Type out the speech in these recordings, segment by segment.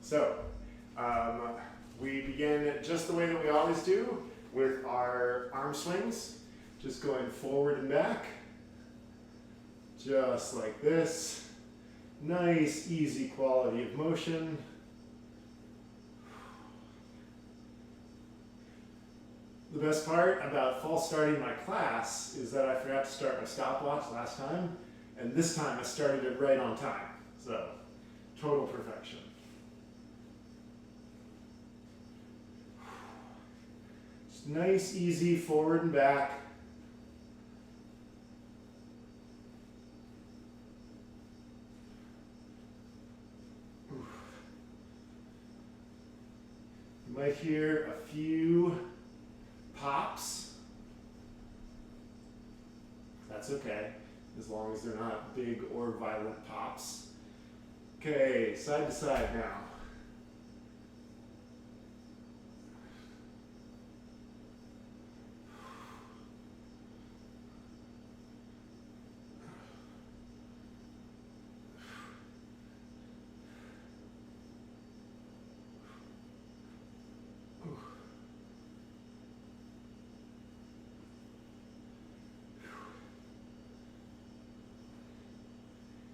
So, we begin just the way that we always do with our arm swings, just going forward and back, just like this. Nice, easy quality of motion. The best part about false starting my class is that I forgot to start my stopwatch last time, and this time I started it right on time. So, total perfection. Just nice, easy, forward and back. You might hear a few pops. That's okay, as long as they're not big or violent pops. Okay, side to side now.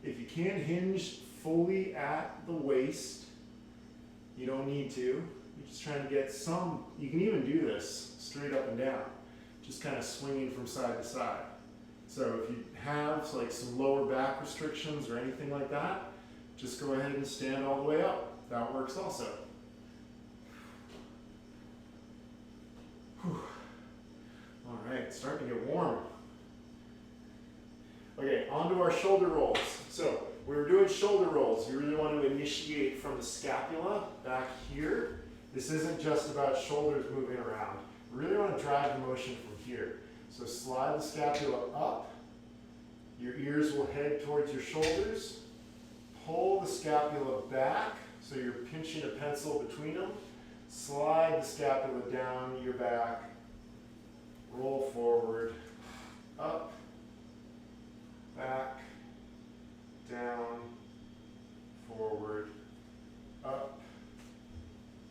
If you can't hinge fully at the waist, you don't need to. You're just trying to get some, you can even do this straight up and down, just kind of swinging from side to side. So if you have like some lower back restrictions or anything like that, just go ahead and stand all the way up. That works also. Whew. All right, starting to get warm. Okay, on to our shoulder rolls. So we were doing shoulder rolls. You really want to initiate from the scapula back here. This isn't just about shoulders moving around. We really want to drive the motion from here. So slide the scapula up. Your ears will head towards your shoulders. Pull the scapula back so you're pinching a pencil between them. Slide the scapula down your back. Roll forward, up, back, down, forward, up,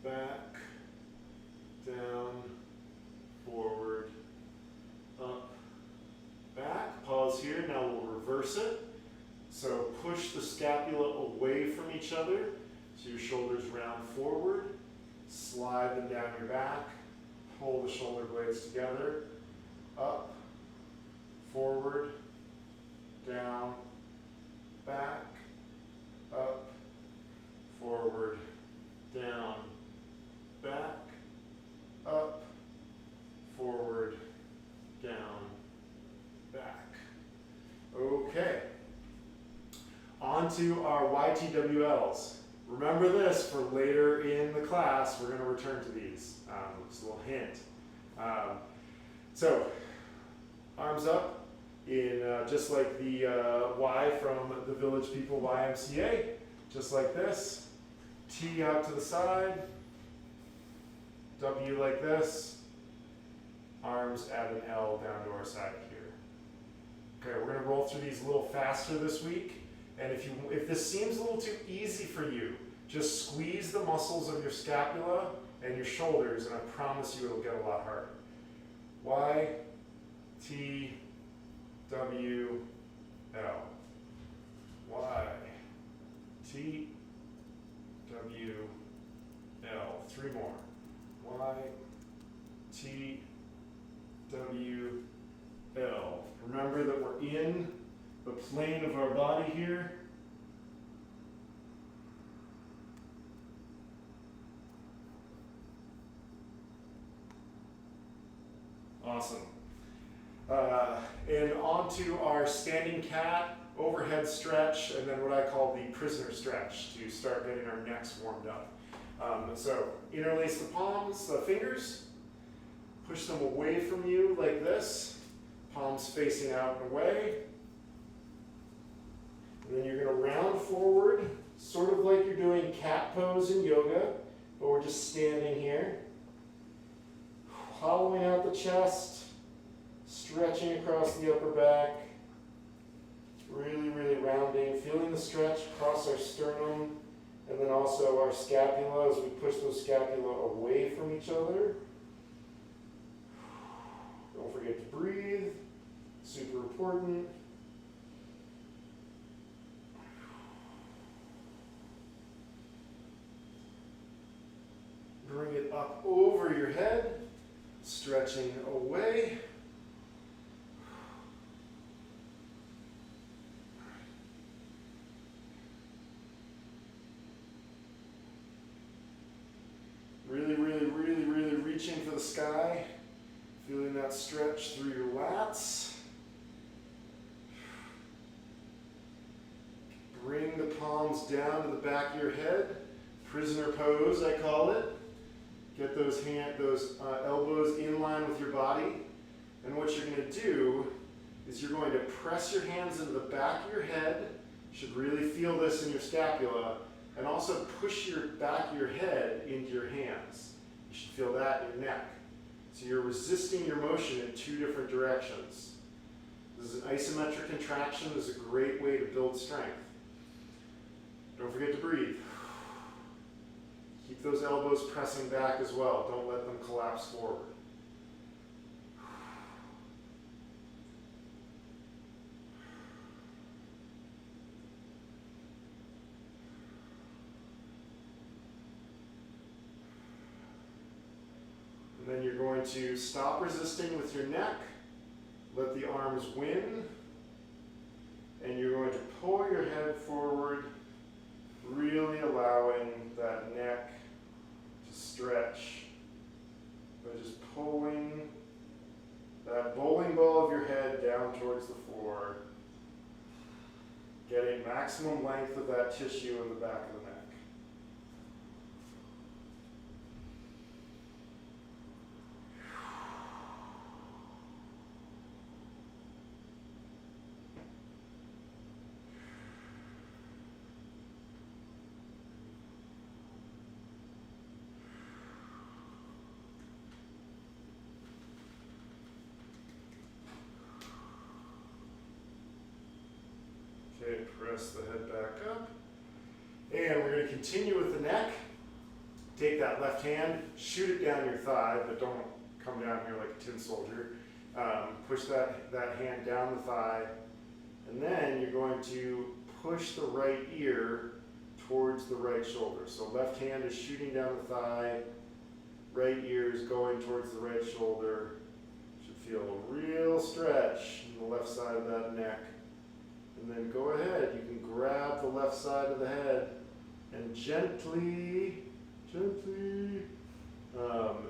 back, down, forward, up, back. Pause here. Now we'll reverse it. So push the scapula away from each other so your shoulders round forward. Slide them down your back. Pull the shoulder blades together. Up, forward, down, back, up, forward, down, back, up, forward, down, back. Okay. On to our YTWLs. Remember this for later in the class. We're going to return to these. Just a little hint. So, arms up in just like the Y from the Village People YMCA, just like this. T out to the side, W like this, arms at an L down to our side here. Okay, we're going to roll through these a little faster this week, and if this seems a little too easy for you, just squeeze the muscles of your scapula and your shoulders, and I promise you it'll get a lot harder. Y, T, W, L. Y, T, W, L. Three more. Y, T, W, L. Remember that we're in the plane of our body here. Awesome. And on to our standing cat, overhead stretch, and then what I call the prisoner stretch to start getting our necks warmed up. So interlace the palms, the fingers, push them away from you like this, palms facing out and away. And then you're going to round forward, sort of like you're doing cat pose in yoga, but we're just standing here. Hollowing out the chest, stretching across the upper back, really, really rounding, feeling the stretch across our sternum And then also our scapula, as we push those scapula away from each other. Don't forget to breathe, super important. Bring it up over your head, stretching away. Really, really, really, really reaching for the sky. Feeling that stretch through your lats. Bring the palms down to the back of your head. Prisoner pose, I call it. Get those elbows in line with your body. And what you're going to do is you're going to press your hands into the back of your head. You should really feel this in your scapula. And also push your back of your head into your hands. You should feel that in your neck. So you're resisting your motion in two different directions. This is an isometric contraction. This is a great way to build strength. Don't forget to breathe. Keep those elbows pressing back as well. Don't let them collapse forward. And then you're going to stop resisting with your neck. Let the arms win. And you're going to pull your head forward, really allowing that neck to stretch by just pulling that bowling ball of your head down towards the floor, getting maximum length of that tissue in the back of the neck. Okay, press the head back up. And we're going to continue with the neck. Take that left hand, shoot it down your thigh, but don't come down here like a tin soldier. Push that hand down the thigh. And then you're going to push the right ear towards the right shoulder. So left hand is shooting down the thigh. Right ear is going towards the right shoulder. Should feel a real stretch in the left side of that neck. And then go ahead, you can grab the left side of the head and gently,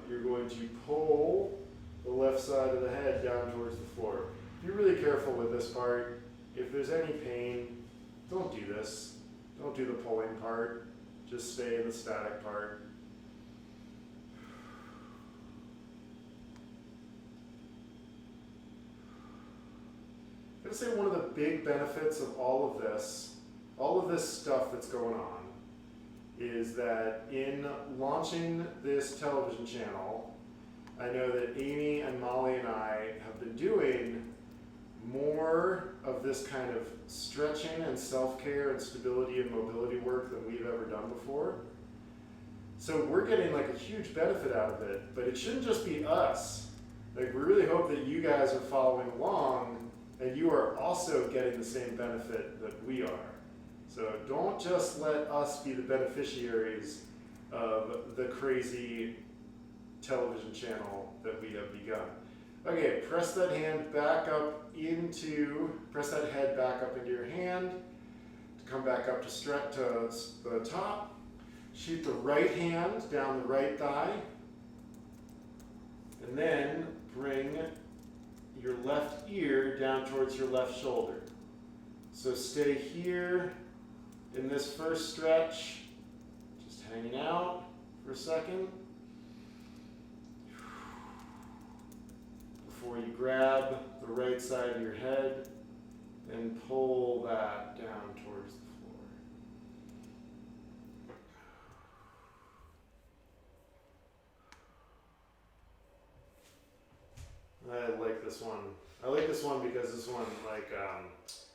you're going to pull the left side of the head down towards the floor. Be really careful with this part. If there's any pain, don't do this. Don't do the pulling part. Just stay in the static part. I'm going to say one of the big benefits of all of this stuff that's going on, is that in launching this television channel, I know that Amy and Molly and I have been doing more of this kind of stretching and self-care and stability and mobility work than we've ever done before. So we're getting like a huge benefit out of it, but it shouldn't just be us. Like, we really hope that you guys are following along and you are also getting the same benefit that we are. So don't just let us be the beneficiaries of the crazy television channel that we have begun. Okay, press that head back up into your hand, to come back up to stretch to the top. Shoot the right hand down the right thigh, and then bring your left ear down towards your left shoulder. So stay here in this first stretch, just hanging out for a second before you grab the right side of your head and pull that down towards the floor. I like this one. I like this one because this one,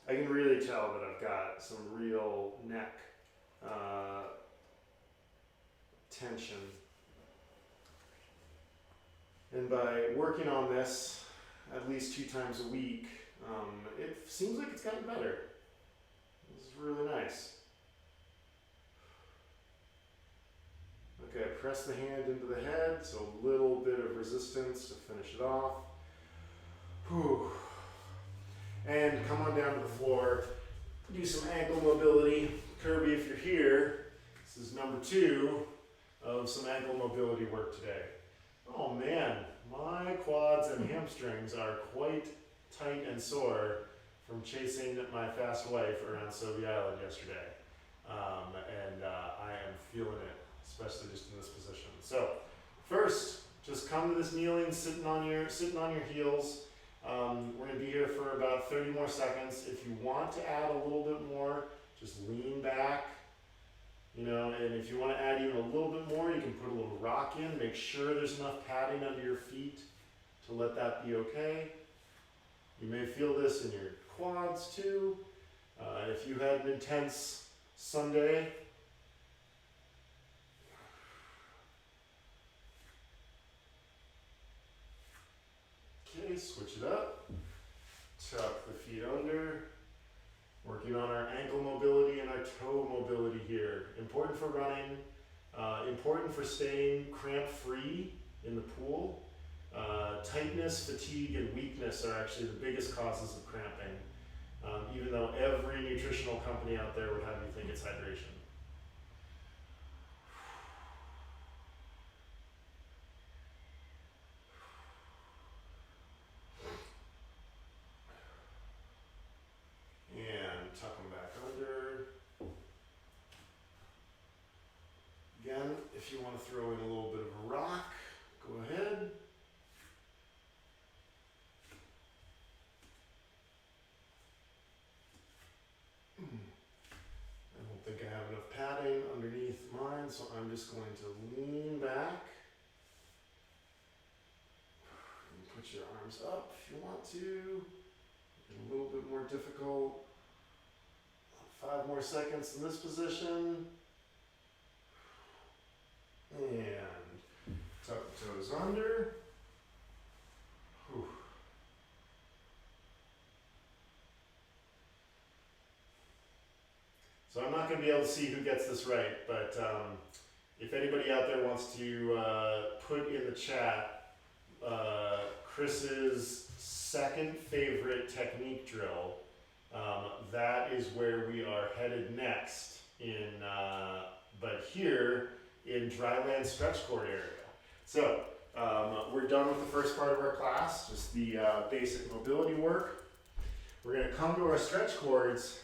I can really tell that I've got some real neck tension. And by working on this at least 2 times a week, it seems like it's gotten better. This is really nice. Okay, press the hand into the head, so a little bit of resistance to finish it off. Whew. And come on down to the floor, do some ankle mobility. Kirby, if you're here, this is number 2 of some ankle mobility work today. Oh man, my quads and hamstrings are quite tight and sore from chasing my fast wife around Sauvie Island yesterday. I am feeling it, especially just in this position. So first, just come to this kneeling, sitting on your heels. We're going to be here for about 30 more seconds. If you want to add a little bit more, just lean back, and if you want to add even a little bit more, you can put a little rock in. Make sure there's enough padding under your feet to let that be okay. You may feel this in your quads too. If you had an intense Sunday, okay, switch it up. Tuck the feet under. Working on our ankle mobility and our toe mobility here. Important for running, important for staying cramp-free in the pool. Tightness, fatigue, and weakness are actually the biggest causes of cramping, even though every nutritional company out there would have you think it's hydration. Tuck them back under. Again, if you want to throw in a little bit of a rock, go ahead. I don't think I have enough padding underneath mine, so I'm just going to lean back. And put your arms up if you want to. A little bit more difficult. 5 more seconds in this position. And tuck the toes under. Whew. So I'm not going to be able to see who gets this right, but if anybody out there wants to put in the chat Chris's second favorite technique drill, that is where we are headed next but here in dryland stretch cord area. So we're done with the first part of our class, just the basic mobility work. We're going to come to our stretch cords,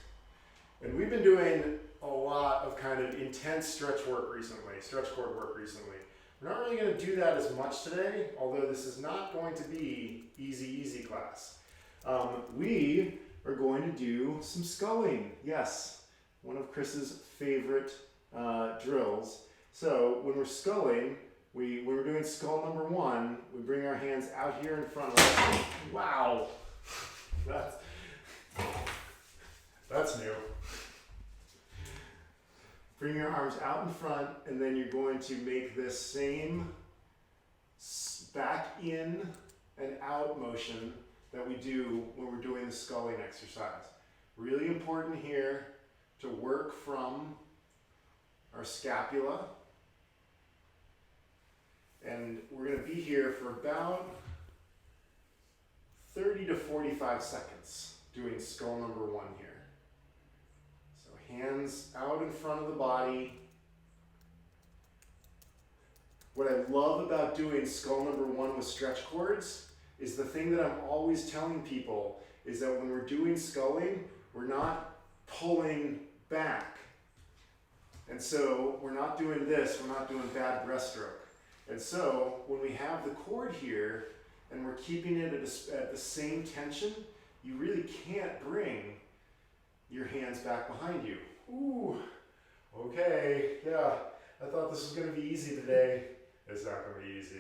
and we've been doing a lot of kind of intense stretch cord work recently. We're not really going to do that as much today, although this is not going to be easy class. We are going to do some sculling. Yes, one of Chris's favorite drills. So when we're sculling, when we're doing skull number 1, we bring our hands out here in front of us. Wow, that's new. Bring your arms out in front, and then you're going to make this same back in and out motion that we do when we're doing the sculling exercise. Really important here to work from our scapula. And we're going to be here for about 30 to 45 seconds doing skull number 1 here. So hands out in front of the body. What I love about doing skull number 1 with stretch cords is the thing that I'm always telling people is that when we're doing sculling, we're not pulling back. And so we're not doing this, we're not doing bad breaststroke. And so when we have the cord here and we're keeping it at the same tension, you really can't bring your hands back behind you. Ooh, okay, yeah, I thought this was gonna be easy today. It's not gonna be easy.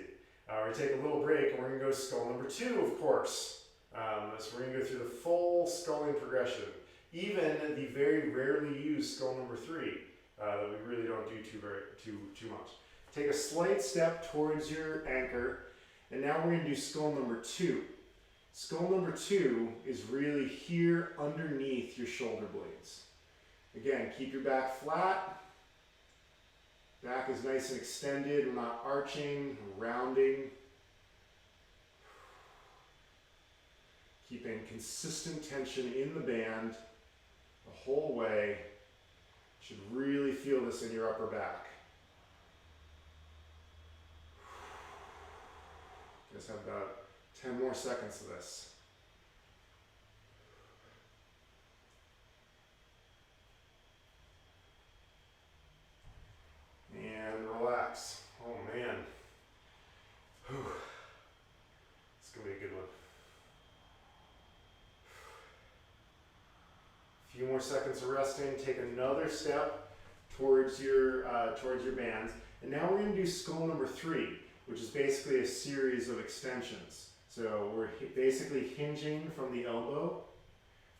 We're gonna take a little break and we're gonna go to skull number 2, of course. So we're gonna go through the full sculling progression, even the very rarely used skull number 3 that we really don't do too much. Take a slight step towards your anchor, and now we're going to do skull number 2. Skull number 2 is really here underneath your shoulder blades. Again, keep your back flat. Back is nice and extended. We're not arching, rounding. Keeping consistent tension in the band the whole way. You should really feel this in your upper back. You guys have about 10 more seconds of this. And relax. Oh man. Whew. It's gonna be a good one. A few more seconds of resting. Take another step towards your bands. And now we're gonna do skull number 3, which is basically a series of extensions. So we're basically hinging from the elbow.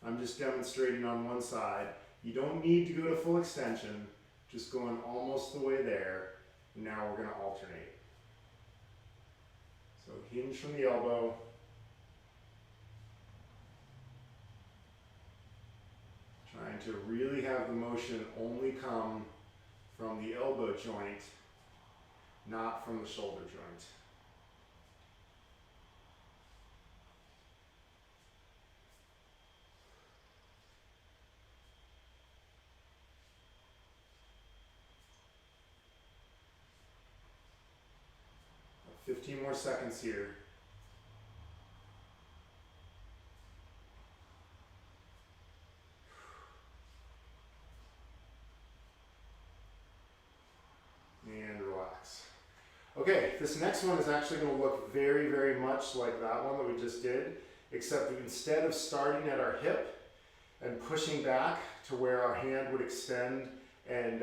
I'm just demonstrating on one side. You don't need to go to full extension, just going almost the way there. And now we're gonna alternate. So hinge from the elbow. Trying to really have the motion only come from the elbow joint, not from the shoulder joint. About 15 more seconds here. And relax. Okay, this next one is actually going to look very, very much like that one that we just did, except that instead of starting at our hip and pushing back to where our hand would extend and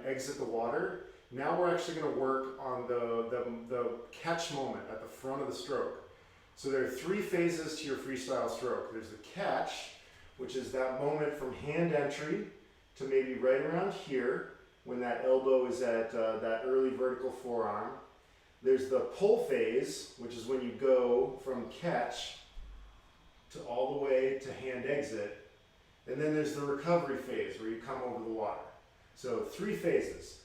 exit the water, now we're actually going to work on the catch moment at the front of the stroke. So there are 3 phases to your freestyle stroke. There's the catch, which is that moment from hand entry to maybe right around here, when that elbow is at that early vertical forearm. There's the pull phase, which is when you go from catch to all the way to hand exit. And then there's the recovery phase, where you come over the water. So 3 phases.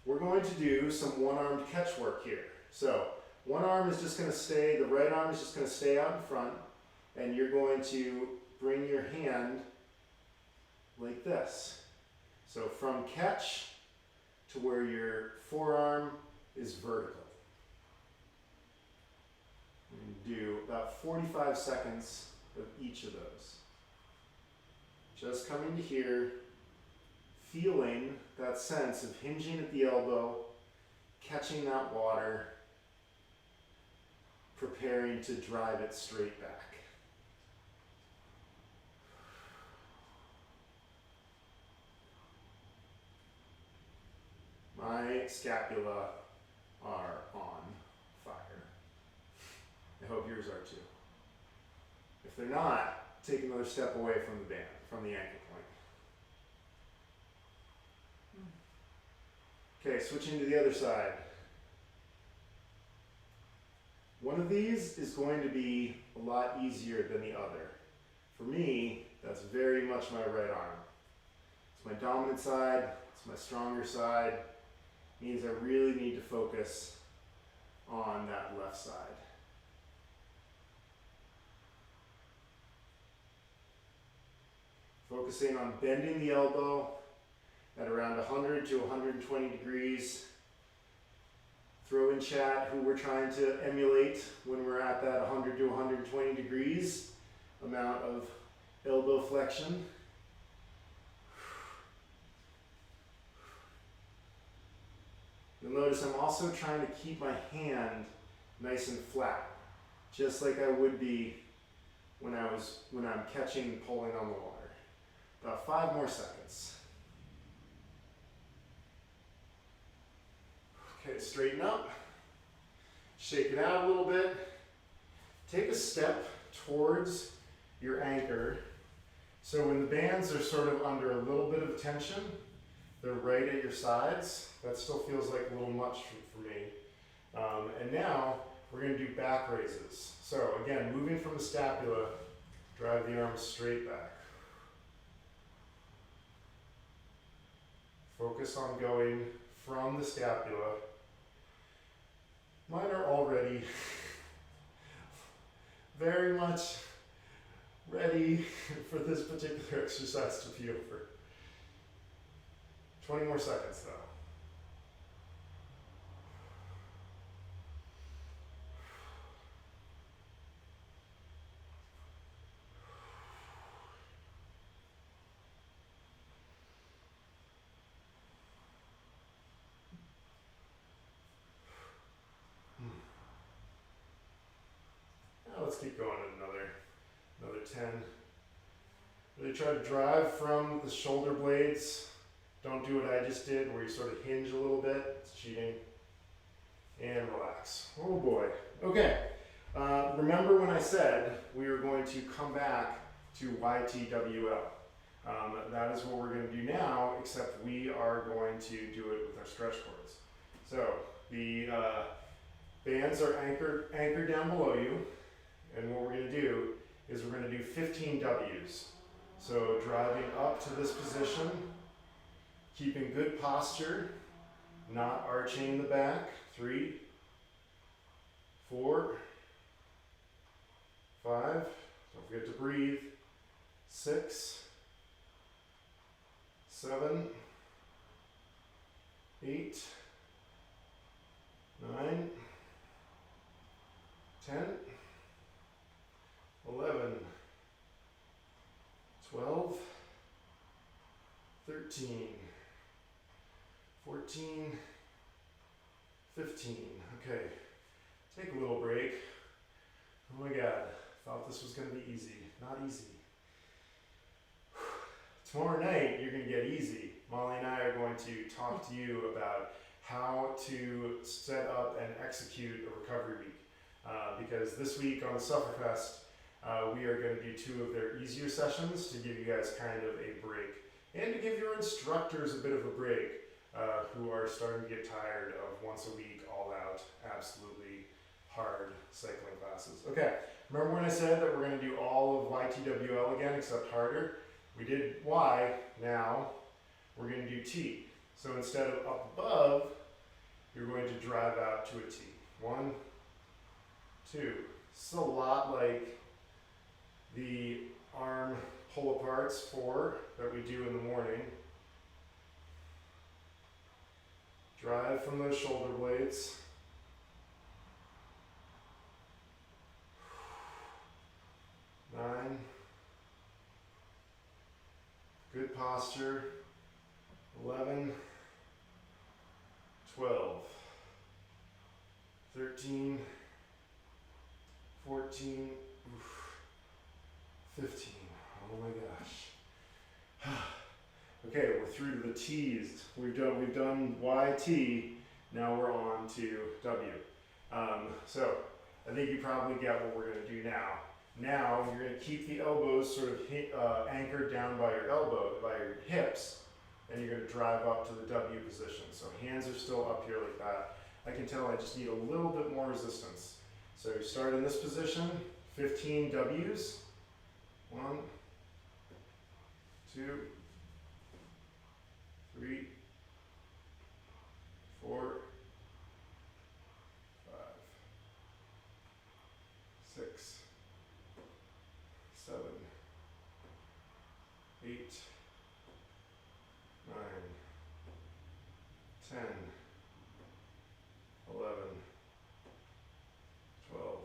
We're going to do some one-armed catch work here. So one arm is just going to stay, the right arm is just going to stay out in front, and you're going to bring your hand like this. So from catch to where your forearm is vertical. And do about 45 seconds of each of those. Just coming to here, feeling that sense of hinging at the elbow, catching that water, preparing to drive it straight back. My scapula are on fire. I hope yours are too. If they're not, take another step away from the band, from the ankle point. Okay, switching to the other side. One of these is going to be a lot easier than the other. For me, that's very much my right arm. It's my dominant side, it's my stronger side. It means I really need to focus on that left side. Focusing on bending the elbow at around 100 to 120 degrees. Throw in chat who we're trying to emulate when we're at that 100 to 120 degrees amount of elbow flexion. You'll notice I'm also trying to keep my hand nice and flat, just like I would be when I'm catching and pulling on the water. About 5 more seconds. Okay, straighten up. Shake it out a little bit. Take a step towards your anchor. So when the bands are sort of under a little bit of tension, they're right at your sides. That still feels like a little much for me. And now we're going to do back raises. So again, moving from the scapula, drive the arms straight back. Focus on going from the scapula. Mine are already very much ready for this particular exercise to be over. 20 more seconds though. Now let's keep going another 10. Really try to drive from the shoulder blades. Don't do what I just did where you sort of hinge a little bit. It's cheating. And relax. Oh boy. Okay. Remember when I said we were going to come back to YTWL. That is what we're going to do now, except we are going to do it with our stretch cords. So the bands are anchored down below you, and what we're going to do is we're going to do 15 W's. So driving up to this position, keeping good posture, not arching the back. 3, 4, 5, don't forget to breathe. 6, 7, 8, 9, 10, 11, 12, 13, 14, 15. Okay, take a little break. Oh my God, thought this was going to be easy. Not easy. Tomorrow night, you're going to get easy. Molly and I are going to talk to you about how to set up and execute a recovery week. Because this week on the Sufferfest, we are going to do 2 of their easier sessions to give you guys kind of a break. And to give your instructors a bit of a break, who are starting to get tired of once a week, all out, absolutely hard cycling classes. Okay, remember when I said that we're going to do all of YTWL again, except harder? We did Y, now we're going to do T. So instead of up above, you're going to drive out to a T. 1, 2. This is a lot like the arm pull aparts 4 that we do in the morning. Drive from those shoulder blades. 9. Good posture. 11. 12. 13. 14. 15. Oh my gosh. Okay, we're through to the T's. We've done YT. Now we're on to W. So I think you probably get what we're going to do now. Now you're going to keep the elbows sort of anchored down by your your hips, and you're going to drive up to the W position. So hands are still up here like that. I can tell I just need a little bit more resistance. So you start in this position, 15 W's. 1, 2, 3, 4, 5, 6, 7, 8, 9, 10, 11, 12,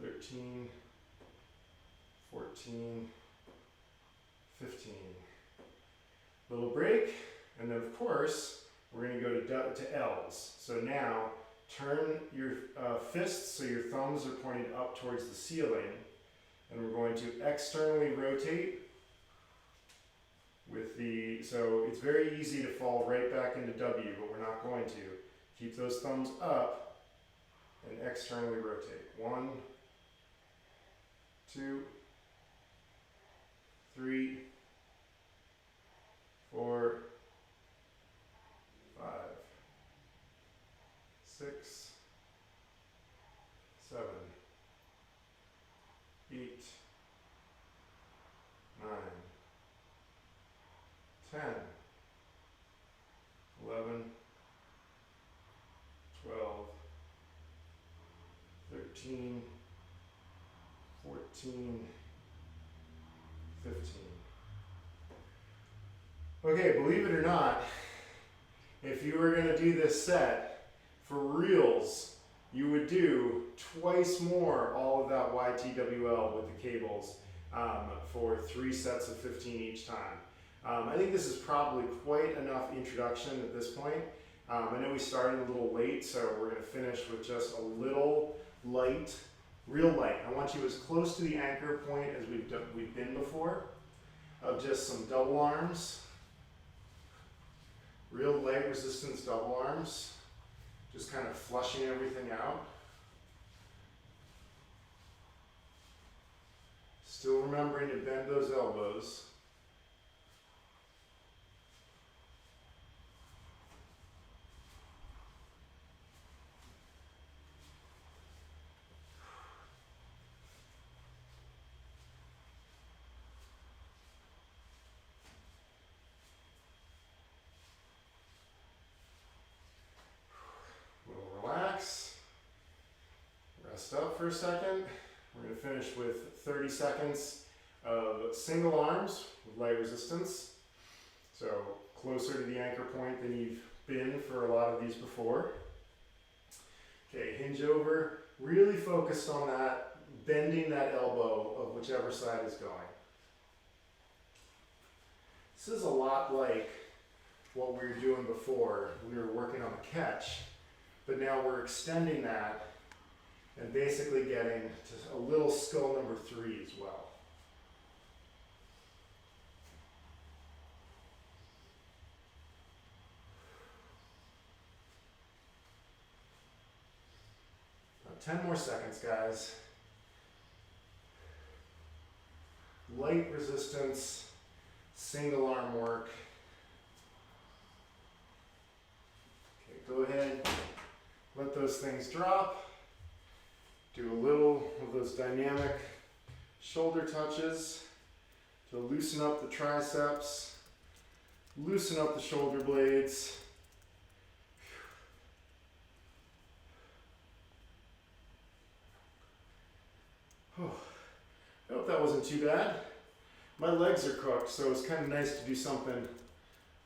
13, 14, 15. Little break, and then of course, we're going to go to L's. So now, turn your fists so your thumbs are pointed up towards the ceiling, and we're going to externally rotate with so it's very easy to fall right back into W, but we're not going to. Keep those thumbs up and externally rotate. 1, 2, 3, 4, 10, 11, 12, 13, 14, 15. Okay, believe it or not, if you were going to do this set for reals, you would do twice more all of that YTWL with the cables for 3 sets of 15 each time. I think this is probably quite enough introduction at this point. I know we started a little late, so we're going to finish with just a little light, real light. I want you as close to the anchor point as we've been before, of just some double arms, real light resistance double arms, just kind of flushing everything out. Still remembering to bend those elbows. Relax. Rest up for a second. We're going to finish with 30 seconds of single arms with light resistance. So closer to the anchor point than you've been for a lot of these before. Okay, hinge over. Really focused on that, bending that elbow of whichever side is going. This is a lot like what we were doing before. We were working on the catch, but now we're extending that and basically getting to a little skull number 3 as well. Now 10 more seconds, guys. Light resistance, single arm work. Okay, go ahead, let those things drop. Do a little of those dynamic shoulder touches to loosen up the triceps, loosen up the shoulder blades. Oh, I hope that wasn't too bad. My legs are cooked, so it's kind of nice to do something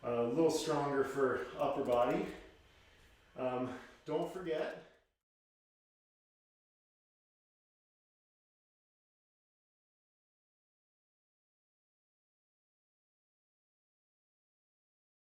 a little stronger for upper body. Don't forget,